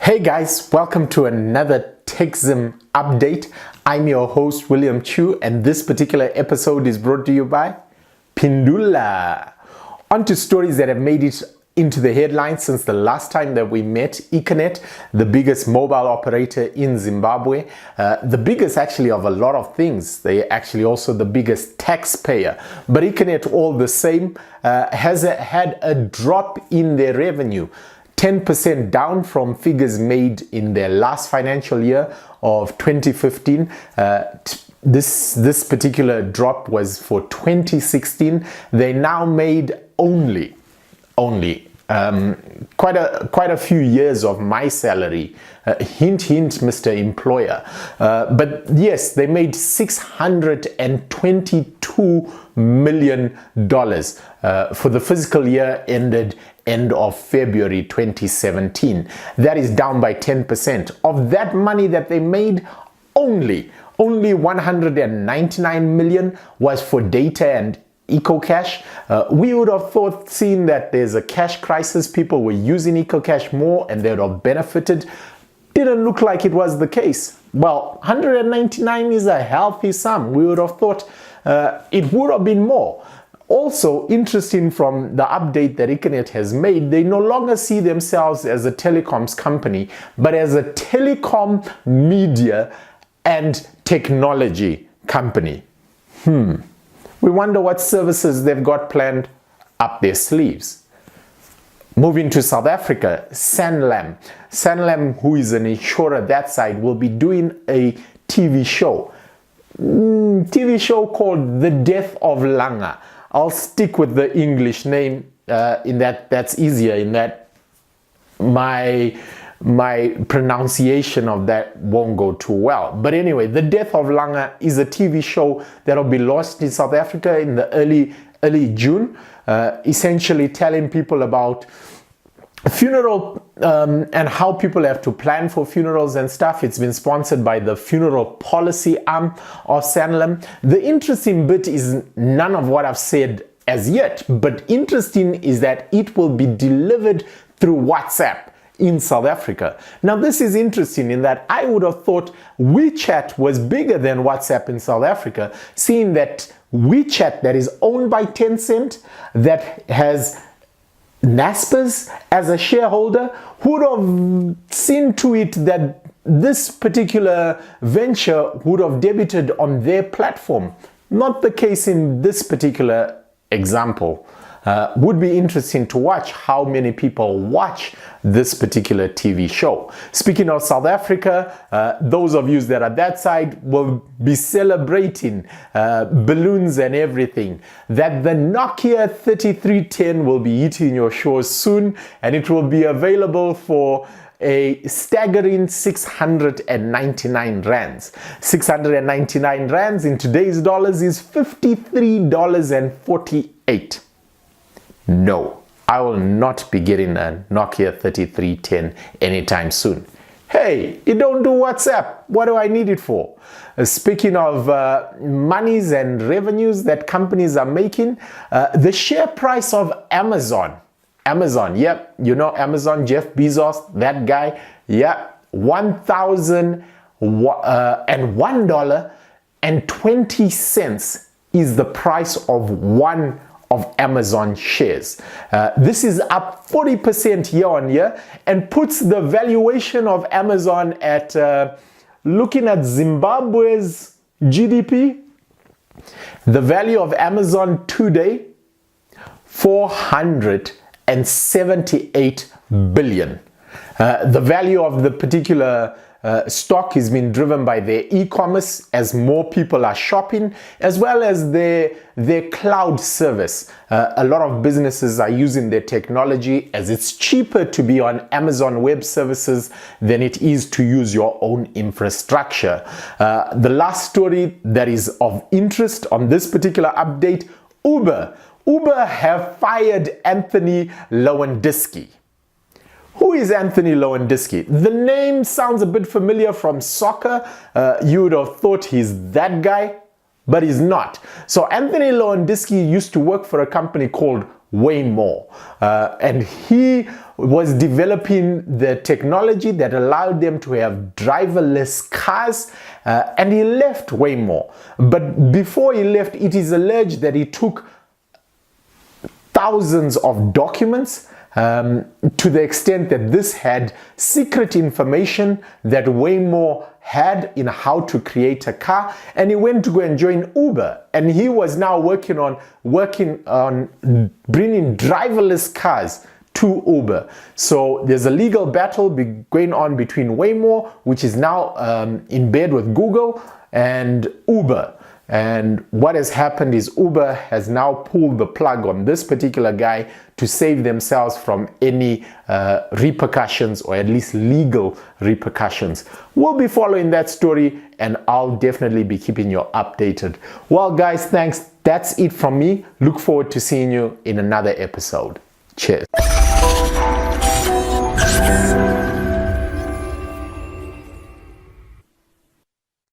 Hey guys, welcome to another TechZim update. I'm your host William Chu, and this particular episode is brought to you by Pindula. On to stories that have made it into the headlines since the last time that we met. Econet, the biggest mobile operator in Zimbabwe, the biggest actually of a lot of things. They're actually also the biggest taxpayer. But Econet, all the same, has had a drop in their revenue. 10% down from figures made in their last financial year of 2015. This particular drop was for 2016. They now made only quite a few years of my salary. Hint, hint, Mr. Employer. But yes, they made $622 million for the fiscal year ended end of February 2017. That is down by 10%. Of that money that they made, only 199 million was for data and EcoCash. We would have thought, seeing that there's a cash crisis, people were using EcoCash more and they would have benefited. Didn't look like it was the case. Well, 199 is a healthy sum. We would have thought it would have been more. Also interesting from the update that Econet has made, they no longer see themselves as a telecoms company, but as a telecom, media and technology company. We wonder what services they've got planned up their sleeves. Moving to South Africa, Sanlam, who is an insurer that side, will be doing a TV show called The Death of Langa. I'll stick with the English name in that's easier, in that my pronunciation of that won't go too well. But anyway, The Death of Langa is a TV show that'll be launched in South Africa in the early June, essentially telling people about funeral and how people have to plan for funerals and stuff. It's been sponsored by the funeral policy arm of Sanlam. The interesting bit is none of what I've said as yet, but interesting is that it will be delivered through WhatsApp in South Africa. Now this is interesting in that I would have thought WeChat was bigger than WhatsApp in South Africa, seeing that WeChat, that is owned by Tencent, that has Naspers as a shareholder, would have seen to it that this particular venture would have debuted on their platform. Not the case in this particular example. Would be interesting to watch how many people watch this particular TV show. Speaking of South Africa, those of you that are that side will be celebrating balloons and everything. That the Nokia 3310 will be hitting your shores soon, and it will be available for a staggering 699 rands. 699 rands in today's dollars is $53.48. No, I will not be getting a Nokia 3310 anytime soon. Hey, it don't do WhatsApp. What do I need it for? Speaking of monies and revenues that companies are making, the share price of Amazon, yep, you know Amazon, Jeff Bezos, that guy, yep, $1,001.20 is the price of one of Amazon shares. This is up 40% year on year and puts the valuation of Amazon at, looking at Zimbabwe's GDP, the value of Amazon today, 478 billion. The value of the particular stock has been driven by their e-commerce, as more people are shopping, as well as their cloud service. A lot of businesses are using their technology, as it's cheaper to be on Amazon Web Services than it is to use your own infrastructure. The last story that is of interest on this particular update, Uber have fired Anthony Lewandowski. Who is Anthony Lewandowski? The name sounds a bit familiar from soccer. You would have thought he's that guy, but he's not. So Anthony Lewandowski used to work for a company called Waymo, and he was developing the technology that allowed them to have driverless cars, and he left Waymo. But before he left, it is alleged that he took thousands of documents, to the extent that this had secret information that Waymo had in how to create a car, and he went to go and join Uber, and he was now working on bringing driverless cars to Uber. So there's a legal battle going on between Waymo, which is now in bed with Google, and Uber. And what has happened is Uber has now pulled the plug on this particular guy to save themselves from any repercussions, or at least legal repercussions. We'll be following that story, and I'll definitely be keeping you updated. Well, guys, thanks. That's it from me. Look forward to seeing you in another episode. Cheers.